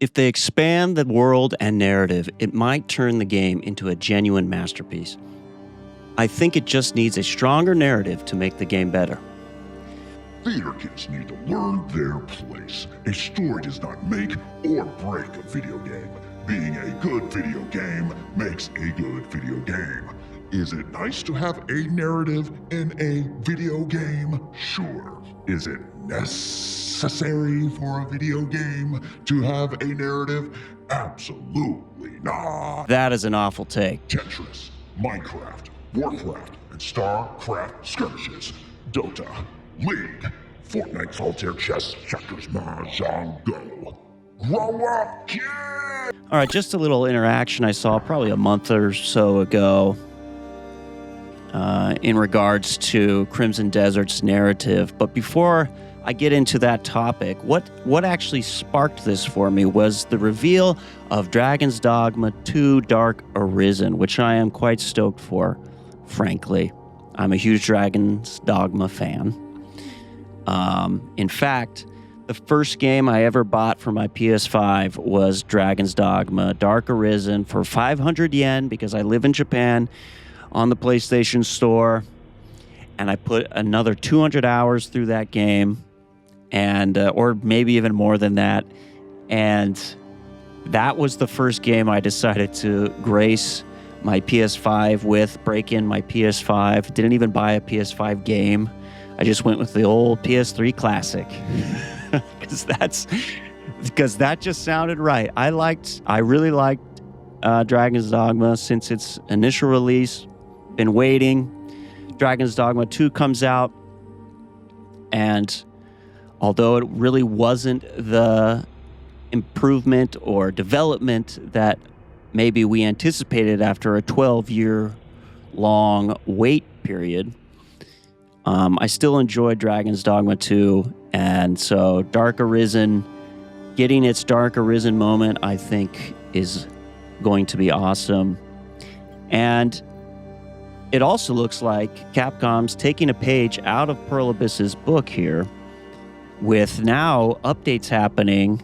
If they expand the world and narrative, it might turn the game into a genuine masterpiece. I think it just needs a stronger narrative to make the game better. Theater kids need to learn their place. A story does not make or break a video game. Being a good video game makes a good video game. Is it nice to have a narrative in a video game? Sure. Is it necessary for a video game to have a narrative? Absolutely not. That is an awful take. Tetris, Minecraft, Warcraft, and StarCraft skirmishes, Dota, League, Fortnite, Solitaire, Chess, Checkers, Mahjong, Go. Grow up, kid! All right, just a little interaction I saw probably a month or so ago in regards to Crimson Desert's narrative. But before I get into that topic, what actually sparked this for me was the reveal of Dragon's Dogma 2 Dark Arisen, which I am quite stoked for, frankly. I'm a huge Dragon's Dogma fan. In fact, the first game I ever bought for my PS5 was Dragon's Dogma Dark Arisen for 500 yen because I live in Japan on the PlayStation Store. And I put another 200 hours through that game, and or maybe even more than that. And that was the first game I decided to grace my PS5 with, break in my PS5. Didn't even buy a PS5 game. I just went with the old PS3 classic. because that just sounded right. I really liked Dragon's Dogma since its initial release. Been waiting. Dragon's Dogma 2 comes out, and although it really wasn't the improvement or development that maybe we anticipated after a 12-year long wait period, I still enjoyed Dragon's Dogma 2, and so Dark Arisen, getting its Dark Arisen moment, I think is going to be awesome. And it also looks like Capcom's taking a page out of Pearl Abyss's book here, with now updates happening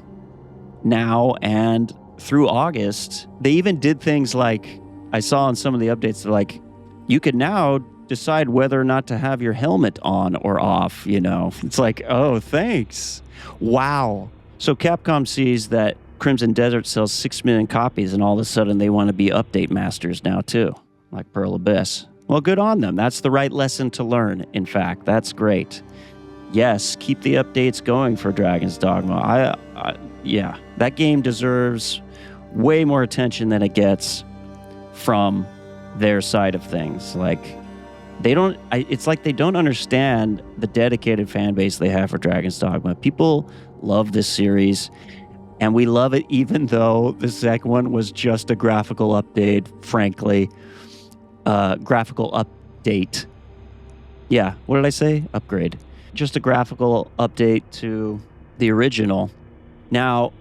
now and through August. They even did things like, I saw in some of the updates, like, you could now decide whether or not to have your helmet on or off, you know. It's like, oh, thanks. Wow. So Capcom sees that Crimson Desert sells 6 million copies, and all of a sudden they want to be update masters now too, like Pearl Abyss. Well, good on them. That's the right lesson to learn, in fact. That's great. Yes, keep the updates going for Dragon's Dogma. Yeah, that game deserves way more attention than it gets from their side of things. Like, it's like they don't understand the dedicated fan base they have for Dragon's Dogma. People love this series, and we love it even though the second one was just a graphical update, frankly. Graphical update. Yeah, what did I say? Upgrade. Just a graphical update to the original. Now,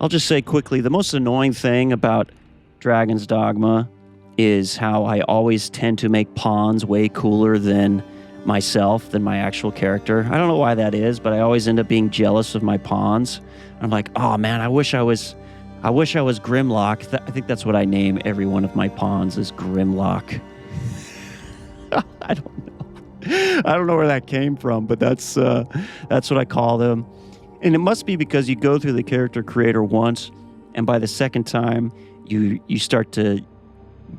I'll just say quickly, the most annoying thing about Dragon's Dogma is how I always tend to make pawns way cooler than myself, than my actual character. I don't know why that is, but I always end up being jealous of my pawns. I'm like, oh man, I wish I was Grimlock. I think that's what I name every one of my pawns, is Grimlock. I don't know where that came from, but that's what I call them. And it must be because you go through the character creator once, and by the second time, you start to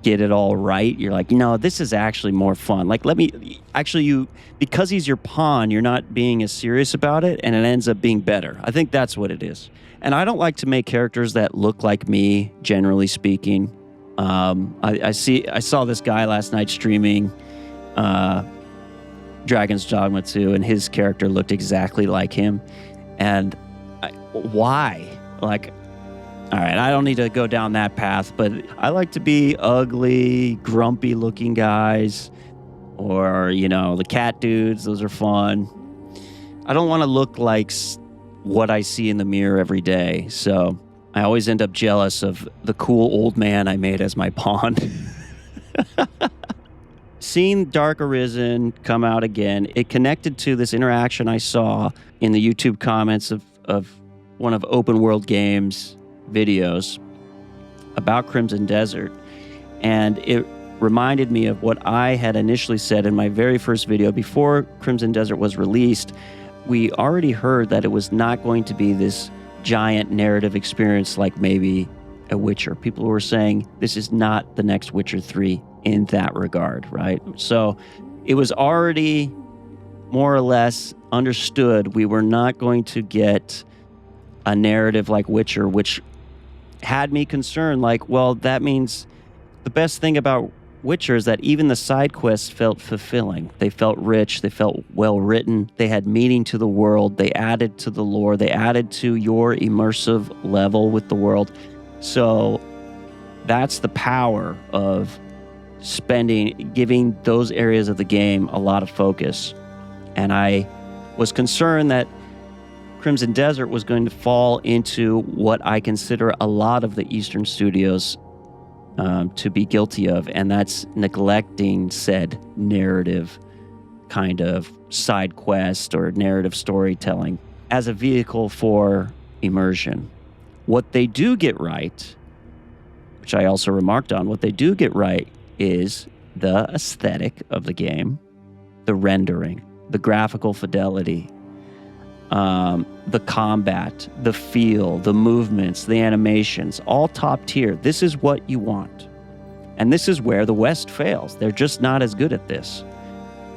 get it all right. You're like, no, this is actually more fun. Like, because he's your pawn, you're not being as serious about it, and it ends up being better. I think that's what it is. And I don't like to make characters that look like me, generally speaking. I saw this guy last night streaming Dragon's Dogma 2, and his character looked exactly like him. And why? Like, all right, I don't need to go down that path, but I like to be ugly, grumpy-looking guys, or, you know, the cat dudes. Those are fun. I don't want to look like what I see in the mirror every day, so I always end up jealous of the cool old man I made as my pawn. Seeing Dark Arisen come out again, it connected to this interaction I saw in the YouTube comments of one of Open World Games videos about Crimson Desert, and it reminded me of what I had initially said in my very first video before Crimson Desert was released. We already heard that it was not going to be this giant narrative experience like maybe a Witcher. People were saying this is not the next Witcher 3 in that regard, right? So it was already more or less understood we were not going to get a narrative like Witcher, which had me concerned, like, well, that means the best thing about Witcher is that even the side quests felt fulfilling. They felt rich, they felt well written, they had meaning to the world, they added to the lore, they added to your immersive level with the world. So that's the power of giving those areas of the game a lot of focus. And I was concerned that Crimson Desert was going to fall into what I consider a lot of the Eastern studios to be guilty of, and that's neglecting said narrative kind of side quest or narrative storytelling as a vehicle for immersion. What they do get right, which I also remarked on, what they do get right is the aesthetic of the game, the rendering, the graphical fidelity, the combat, the feel, the movements, the animations, all top tier. This is what you want. And this is where the West fails. They're just not as good at this.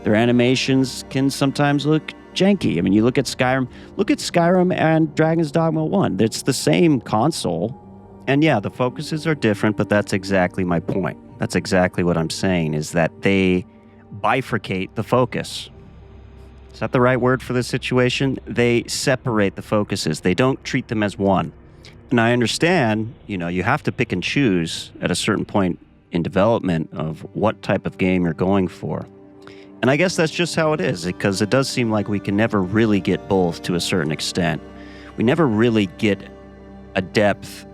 Their animations can sometimes look janky. I mean, you look at Skyrim and Dragon's Dogma 1. It's the same console. And yeah, the focuses are different, but that's exactly my point. That's exactly what I'm saying, is that they bifurcate the focus. Is that the right word for this situation? They separate the focuses. They don't treat them as one. And I understand, you have to pick and choose at a certain point in development of what type of game you're going for. And I guess that's just how it is, because it does seem like we can never really get both to a certain extent. We never really get a depth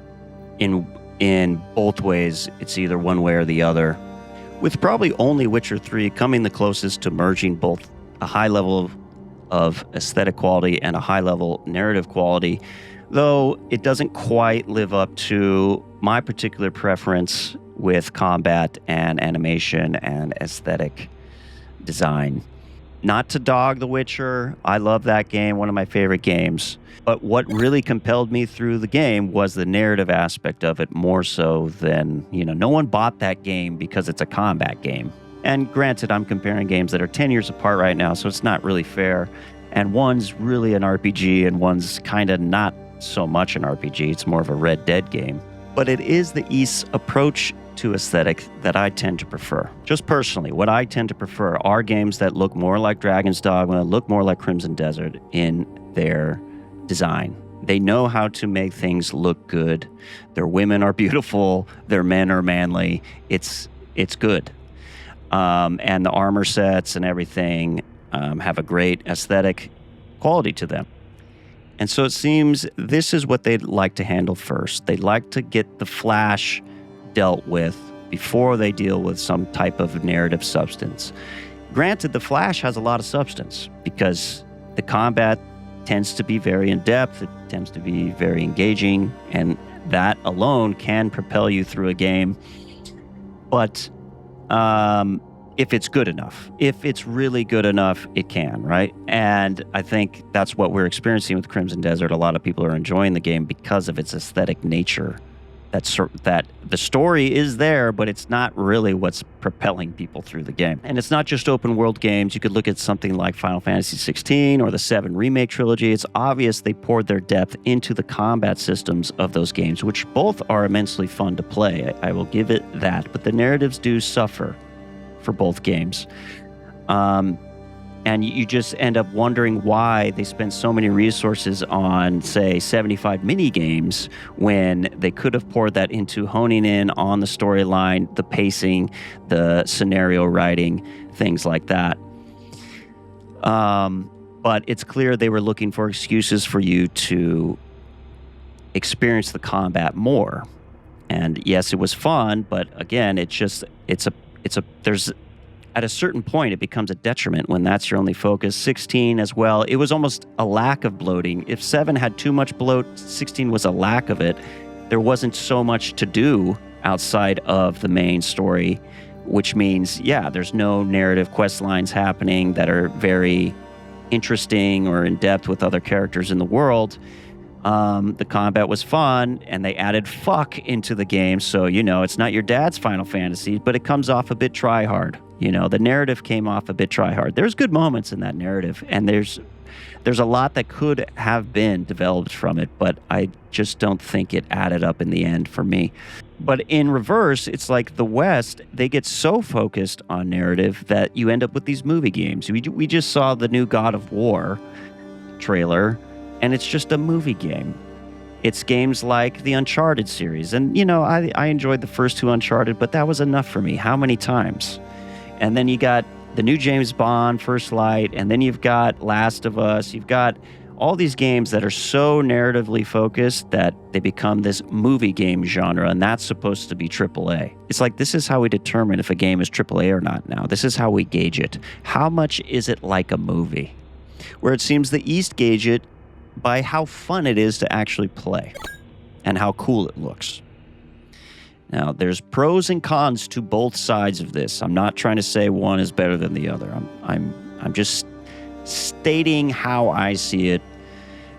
in both ways. It's either one way or the other, with probably only Witcher 3 coming the closest to merging both a high level of aesthetic quality and a high level narrative quality, though it doesn't quite live up to my particular preference with combat and animation and aesthetic design. Not to dog The Witcher, I love that game, one of my favorite games, but what really compelled me through the game was the narrative aspect of it, more so than, no one bought that game because it's a combat game. And granted, I'm comparing games that are 10 years apart right now, so it's not really fair. And one's really an RPG, and one's kind of not so much an RPG. It's more of a Red Dead game. But it is the East's approach to aesthetic that I tend to prefer. Just personally, what I tend to prefer are games that look more like Dragon's Dogma, look more like Crimson Desert in their design. They know how to make things look good. Their women are beautiful. Their men are manly. It's good. And the armor sets and everything have a great aesthetic quality to them. And so it seems this is what they'd like to handle first. They'd like to get the flash dealt with before they deal with some type of narrative substance. Granted, the flash has a lot of substance because the combat tends to be very in-depth, it tends to be very engaging, and that alone can propel you through a game. But if it's good enough, if it's really good enough, it can, right? And I think that's what we're experiencing with Crimson Desert. A lot of people are enjoying the game because of its aesthetic nature. That the story is there, but it's not really what's propelling people through the game. And it's not just open world games. You could look at something like Final Fantasy 16 or the 7 Remake trilogy. It's obvious they poured their depth into the combat systems of those games, which both are immensely fun to play. I will give it that. But the narratives do suffer for both games. And you just end up wondering why they spend so many resources on, say, 75 mini games when they could have poured that into honing in on the storyline, the pacing, the scenario writing, things like that. But it's clear they were looking for excuses for you to experience the combat more. And yes, it was fun, but again, there's at a certain point, it becomes a detriment when that's your only focus. 16 as well, it was almost a lack of bloating. If 7 had too much bloat, 16 was a lack of it. there wasn't so much to do outside of the main story, which means, yeah, there's no narrative quest lines happening that are very interesting or in depth with other characters in the world. The combat was fun, and they added fuck into the game, so, it's not your dad's Final Fantasy, but it comes off a bit try-hard. The narrative came off a bit try-hard. There's good moments in that narrative, and there's a lot that could have been developed from it, but I just don't think it added up in the end for me. But in reverse, it's like the West, they get so focused on narrative that you end up with these movie games. We just saw the new God of War trailer, and it's just a movie game. It's games like the Uncharted series. And, I enjoyed the first 2 Uncharted, but that was enough for me. How many times? And then you got the new James Bond, First Light, and then you've got Last of Us. You've got all these games that are so narratively focused that they become this movie game genre, and that's supposed to be AAA. It's like, this is how we determine if a game is AAA or not now. This is how we gauge it. How much is it like a movie? Where it seems the East gauge it by how fun it is to actually play and how cool it looks. Now, there's pros and cons to both sides of this. I'm not trying to say one is better than the other. I'm just stating how I see it.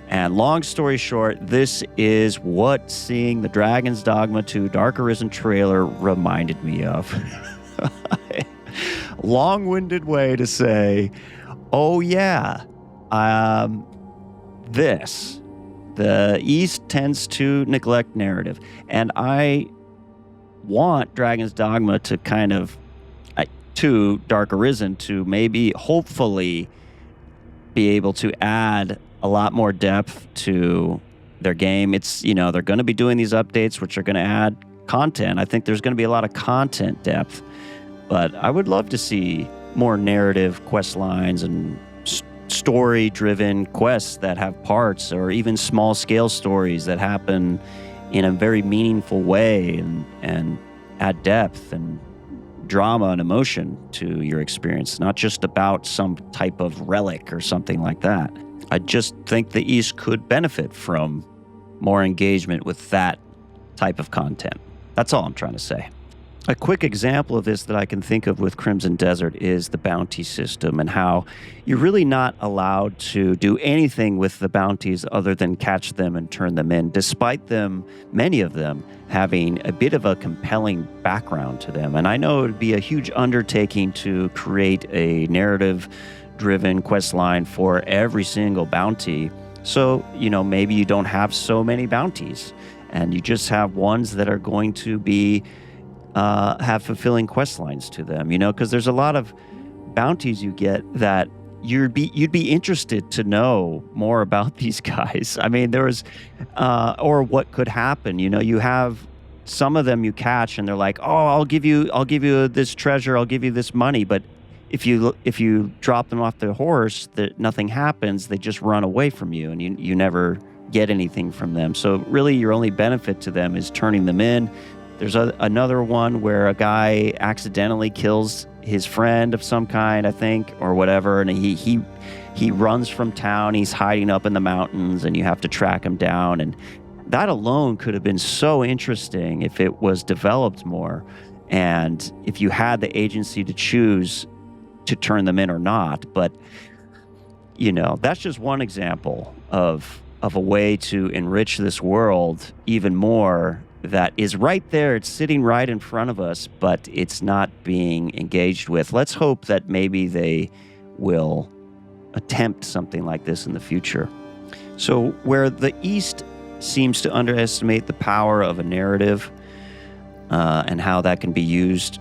And long story short, this is what seeing the Dragon's Dogma 2 Dark Arisen trailer reminded me of. Long-winded way to say, oh yeah, the East tends to neglect narrative. And I want Dragon's Dogma to to Dark Arisen to maybe, hopefully, be able to add a lot more depth to their game. It's, they're going to be doing these updates, which are going to add content. I think there's going to be a lot of content depth, but I would love to see more narrative quest lines and story-driven quests that have parts, or even small-scale stories that happen in a very meaningful way and add depth and drama and emotion to your experience, not just about some type of relic or something like that. I just think the East could benefit from more engagement with that type of content. That's all I'm trying to say. A quick example of this that I can think of with Crimson Desert is the bounty system, and how you're really not allowed to do anything with the bounties other than catch them and turn them in, despite them, many of them, having a bit of a compelling background to them. And I know it would be a huge undertaking to create a narrative-driven quest line for every single bounty. So, maybe you don't have so many bounties, and you just have ones that are going to be have fulfilling quest lines to them, because there's a lot of bounties you get that you'd be interested to know more about these guys. I mean, there was, or what could happen. You have some of them you catch, and they're like, "Oh, I'll give you this treasure, I'll give you this money," but if you drop them off the horse, that nothing happens. They just run away from you, and you never get anything from them. So really, your only benefit to them is turning them in. There's another one where a guy accidentally kills his friend of some kind, I think, or whatever, and he runs from town. He's hiding up in the mountains, and you have to track him down. And that alone could have been so interesting if it was developed more, and if you had the agency to choose to turn them in or not. But that's just one example of a way to enrich this world even more. That is right there. It's sitting right in front of us, but it's not being engaged with. Let's hope that maybe they will attempt something like this in the future. So where the East seems to underestimate the power of a narrative and how that can be used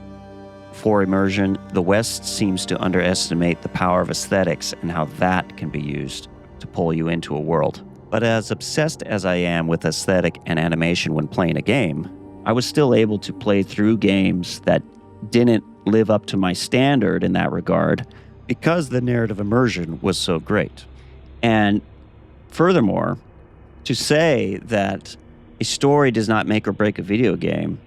for immersion, the West seems to underestimate the power of aesthetics and how that can be used to pull you into a world. But as obsessed as I am with aesthetic and animation when playing a game, I was still able to play through games that didn't live up to my standard in that regard because the narrative immersion was so great. And furthermore, to say that a story does not make or break a video game,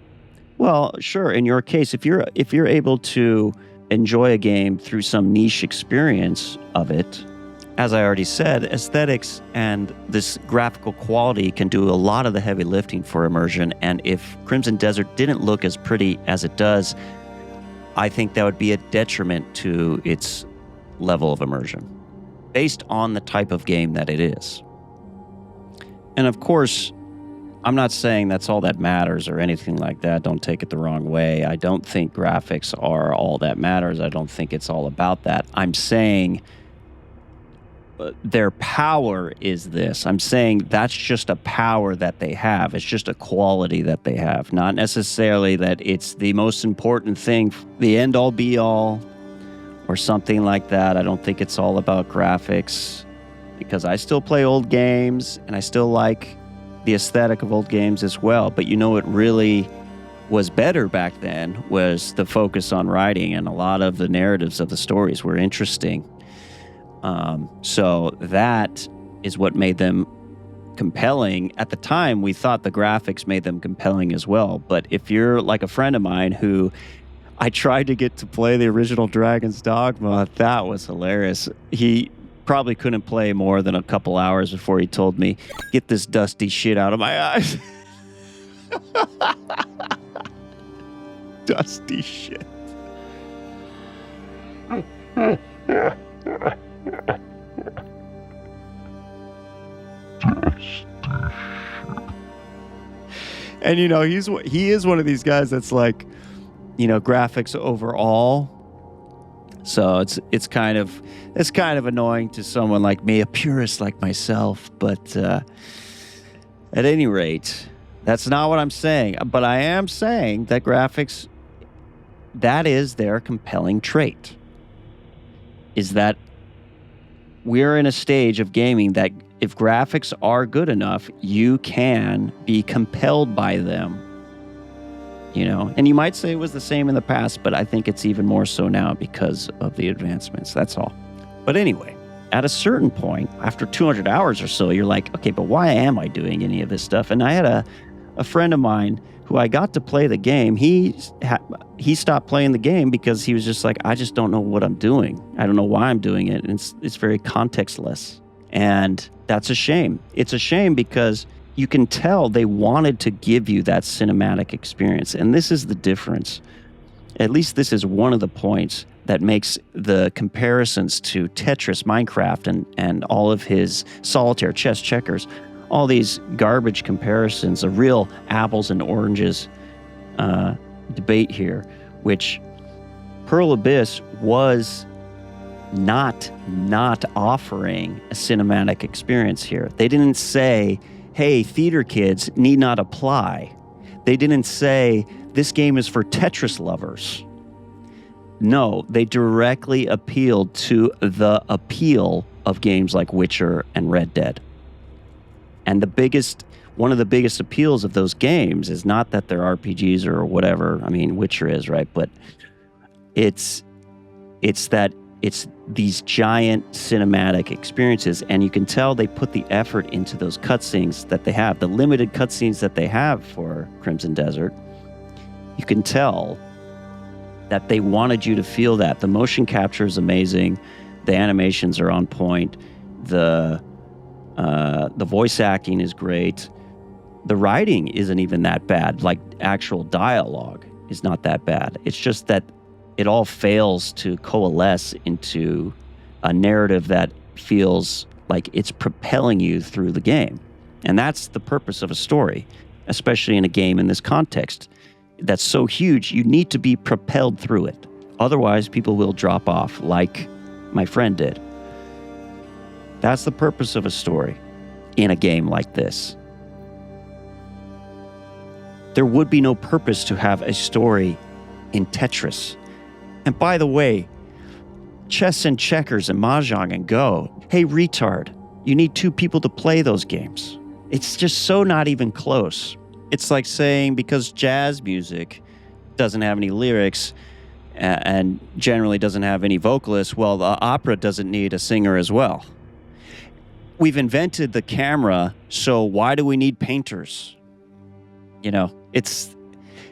well, sure, in your case, if you're able to enjoy a game through some niche experience of it, as I already said, aesthetics and this graphical quality can do a lot of the heavy lifting for immersion. And if Crimson Desert didn't look as pretty as it does, I think that would be a detriment to its level of immersion based on the type of game that it is. And of course, I'm not saying that's all that matters or anything like that. Don't take it the wrong way. I don't think graphics are all that matters. I don't think it's all about that. I'm saying their power is this. I'm saying that's just a power that they have. It's just a quality that they have. Not necessarily that it's the most important thing, the end-all be-all, or something like that. I don't think it's all about graphics, because I still play old games, and I still like the aesthetic of old games as well. But you know what really was better back then was the focus on writing, and a lot of the narratives of the stories were interesting. So that is what made them compelling. At the time, we thought the graphics made them compelling as well. But if you're like a friend of mine who I tried to get to play the original Dragon's Dogma, that was hilarious. He probably couldn't play more than a couple hours before he told me, "Get this dusty shit out of my eyes." Dusty shit. And you know, he is one of these guys that's like, you know, graphics overall. So it's kind of annoying to someone like me, a purist like myself. But at any rate, that's not what I'm saying. But I am saying that graphics, that is their compelling trait. Is that we're in a stage of gaming that if graphics are good enough, you can be compelled by them. You know, and you might say it was the same in the past, but I think it's even more so now because of the advancements. That's all. But anyway, at a certain point, after 200 hours or so, you're like, okay, but why am I doing any of this stuff? And I had a friend of mine who I got to play the game. He stopped playing the game because he was just like, I just don't know what I'm doing. I don't know why I'm doing it. And it's very contextless. And that's a shame. It's a shame because you can tell they wanted to give you that cinematic experience. And this is the difference. At least this is one of the points that makes the comparisons to Tetris, Minecraft, and all of his solitaire, chess, checkers, all these garbage comparisons, a real apples and oranges debate here, which Pearl Abyss was not offering a cinematic experience here. They didn't say, hey, theater kids need not apply. They didn't say, this game is for Tetris lovers. No, they directly appealed to the appeal of games like Witcher and Red Dead. And one of the biggest appeals of those games is not that they're RPGs or whatever. I mean, Witcher is, right? But it's that it's these giant cinematic experiences, and you can tell they put the effort into those cutscenes that they have, the limited cutscenes that they have for Crimson Desert. You can tell that they wanted you to feel that. The motion capture is amazing. The animations are on point. The voice acting is great. The writing isn't even that bad. Like, actual dialogue is not that bad. It's just that it all fails to coalesce into a narrative that feels like it's propelling you through the game. And that's the purpose of a story, especially in a game in this context that's so huge. You need to be propelled through it. Otherwise, people will drop off, like my friend did. That's the purpose of a story in a game like this. There would be no purpose to have a story in Tetris. And by the way, chess and checkers and mahjong and Go, hey, retard, you need two people to play those games. It's just so not even close. It's like saying because jazz music doesn't have any lyrics and generally doesn't have any vocalists, well, the opera doesn't need a singer as well. We've invented the camera, so why do we need painters? You know,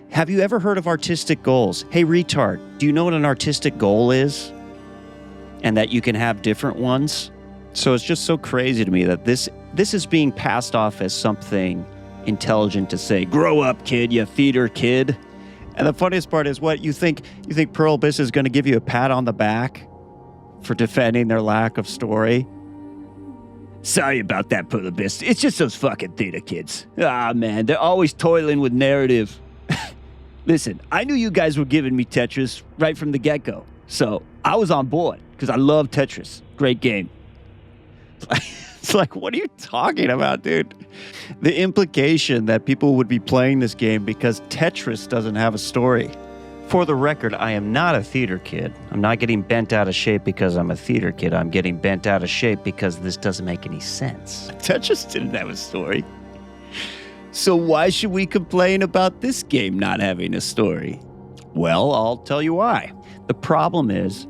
have you ever heard of artistic goals? Hey, retard, do you know what an artistic goal is? And that you can have different ones? So it's just so crazy to me that this is being passed off as something intelligent to say, grow up, kid, you theater kid. And the funniest part is what you think Pearl Abyss is going to give you a pat on the back for defending their lack of story? Sorry about that, Pearl Abyss. It's just those fucking theater kids. Ah, man, they're always toiling with narrative. Listen, I knew you guys were giving me Tetris right from the get-go. So I was on board because I love Tetris. Great game. It's like, what are you talking about, dude? The implication that people would be playing this game because Tetris doesn't have a story. For the record, I am not a theater kid. I'm not getting bent out of shape because I'm a theater kid. I'm getting bent out of shape because this doesn't make any sense. Tetris didn't have a story. So why should we complain about this game not having a story? Well, I'll tell you why. The problem is,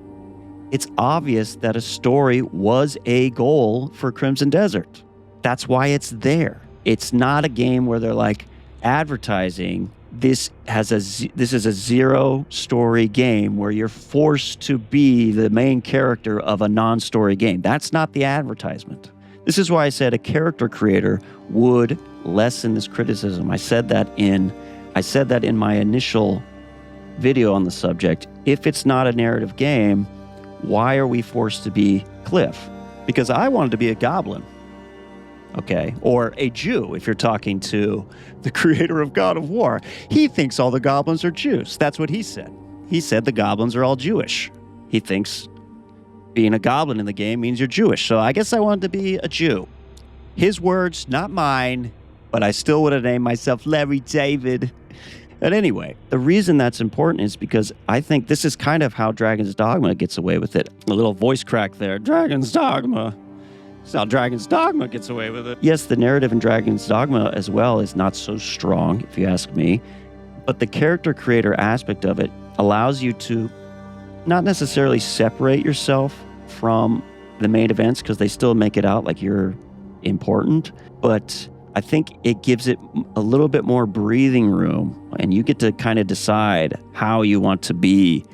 it's obvious that a story was a goal for Crimson Desert. That's why it's there. It's not a game where they're like advertising, this is a zero story game where you're forced to be the main character of a non-story game. That's not the advertisement. This is why I said a character creator would lessen this criticism. I said that in my initial video on the subject. If it's not a narrative game, why are we forced to be Cliff? Because I wanted to be a goblin. Okay, or a Jew, if you're talking to the creator of God of War. He thinks all the goblins are Jews. That's what he said. He said the goblins are all Jewish. He thinks being a goblin in the game means you're Jewish. So I guess I wanted to be a Jew. His words, not mine, but I still would have named myself Larry David. But anyway, the reason that's important is because I think this is kind of how Dragon's Dogma gets away with it. A little voice crack there. Dragon's Dogma. That's how Dragon's Dogma gets away with it. Yes, the narrative in Dragon's Dogma as well is not so strong, if you ask me. But the character creator aspect of it allows you to not necessarily separate yourself from the main events because they still make it out like you're important. But I think it gives it a little bit more breathing room, and you get to kind of decide how you want to be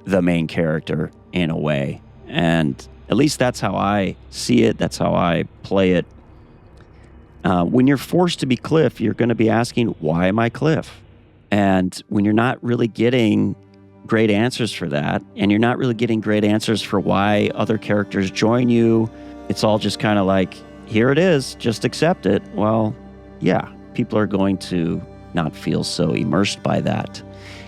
the main character in a way. And at least that's how I see it. That's how I play it. When you're forced to be Cliff, you're going to be asking, why am I Cliff? And when you're not really getting great answers for that, and you're not really getting great answers for why other characters join you, it's all just kind of like, here it is, just accept it. Well, yeah, people are going to not feel so immersed by that.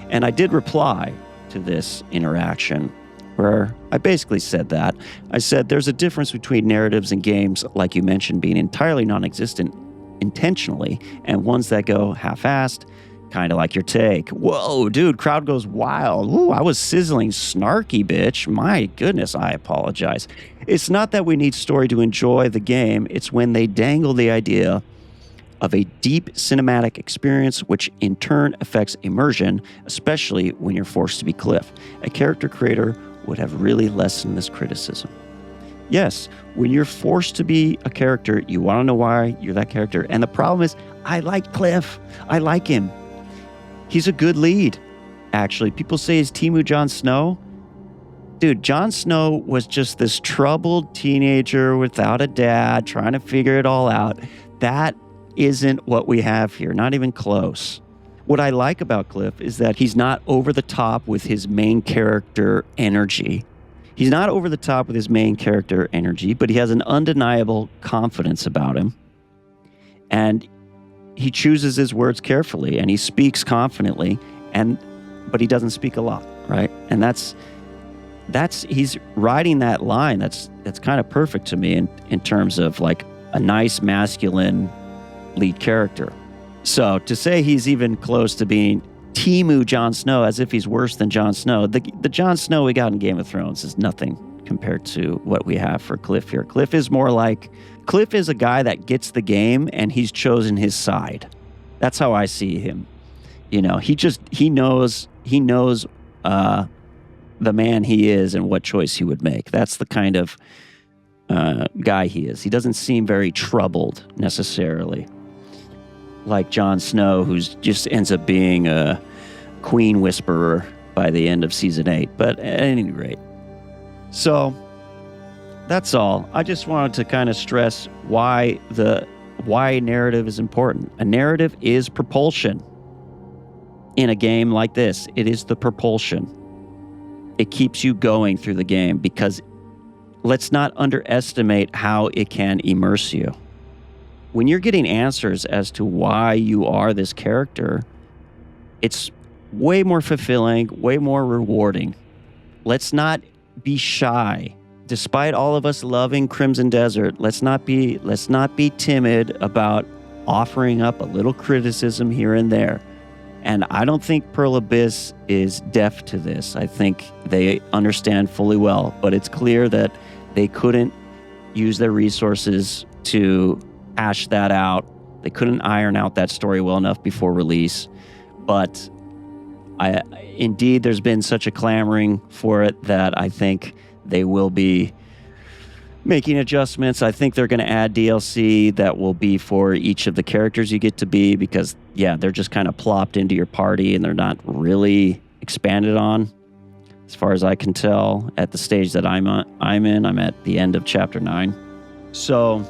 And I did reply to this interaction where I basically said that. I said there's a difference between narratives and games, like you mentioned, being entirely non-existent intentionally, and ones that go half-assed, kind of like your take. Whoa, dude, crowd goes wild. Ooh, I was sizzling snarky, bitch. My goodness, I apologize. It's not that we need story to enjoy the game. It's when they dangle the idea of a deep cinematic experience, which in turn affects immersion, especially when you're forced to be Cliff. A character creator would have really lessened this criticism. Yes, when you're forced to be a character, you want to know why you're that character. And the problem is, I like Cliff. I like him. He's a good lead, actually. People say he's Temu Jon Snow. Dude, Jon Snow was just this troubled teenager without a dad, trying to figure it all out. That isn't what we have here, not even close. What I like about Cliff is that he's not over the top with his main character energy. He's not over the top with his main character energy, but he has an undeniable confidence about him. And he chooses his words carefully, and he speaks confidently, but he doesn't speak a lot, right? And that's he's riding that line. That's kind of perfect to me in terms of like a nice masculine lead character. So to say he's even close to being Temu Jon Snow, as if he's worse than Jon Snow, the Jon Snow we got in Game of Thrones is nothing compared to what we have for Cliff here. Cliff is more like, Cliff is a guy that gets the game and he's chosen his side. That's how I see him. You know, he knows the man he is and what choice he would make. That's the kind of guy he is. He doesn't seem very troubled necessarily, like Jon Snow, who just ends up being a queen whisperer by the end of season 8. But at any rate, so That's all. I just wanted to kind of stress why narrative is important. A narrative is propulsion. In a game like this, it is the propulsion. It keeps you going through the game because let's not underestimate how it can immerse you. When you're getting answers as to why you are this character, it's way more fulfilling, way more rewarding. Let's not be shy. Despite all of us loving Crimson Desert, let's not be timid about offering up a little criticism here and there. And I don't think Pearl Abyss is deaf to this. I think they understand fully well, but it's clear that they couldn't use their resources to hash that out. They couldn't iron out that story well enough before release. But indeed, there's been such a clamoring for it that I think they will be making adjustments. I think they're going to add DLC that will be for each of the characters you get to be because, yeah, they're just kind of plopped into your party and they're not really expanded on. As far as I can tell, at the stage that I'm in, I'm at the end of Chapter 9. So,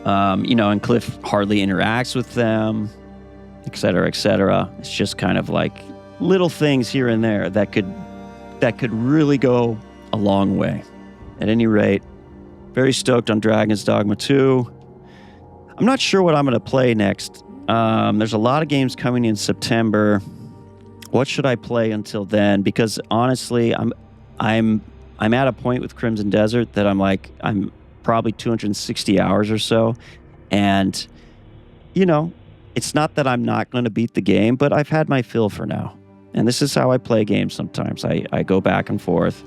and Cliff hardly interacts with them, et cetera, et cetera. It's just kind of like little things here and there that could really go a long way. At any rate, very stoked on Dragon's Dogma 2. I'm not sure what I'm going to play next. There's a lot of games coming in September. What should I play until then? Because honestly, I'm at a point with Crimson Desert that I'm probably 260 hours or so. And, it's not that I'm not going to beat the game, but I've had my fill for now. And this is how I play games sometimes. I go back and forth.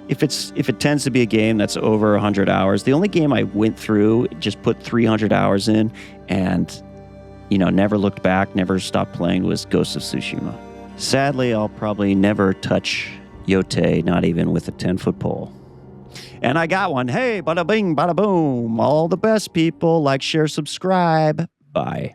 If it tends to be a game that's over 100 hours, the only game I went through, just put 300 hours in and, never looked back, never stopped playing was Ghost of Tsushima. Sadly, I'll probably never touch Yote, not even with a 10-foot pole. And I got one. Hey, bada bing, bada boom. All the best, people. Like, share, subscribe. Bye.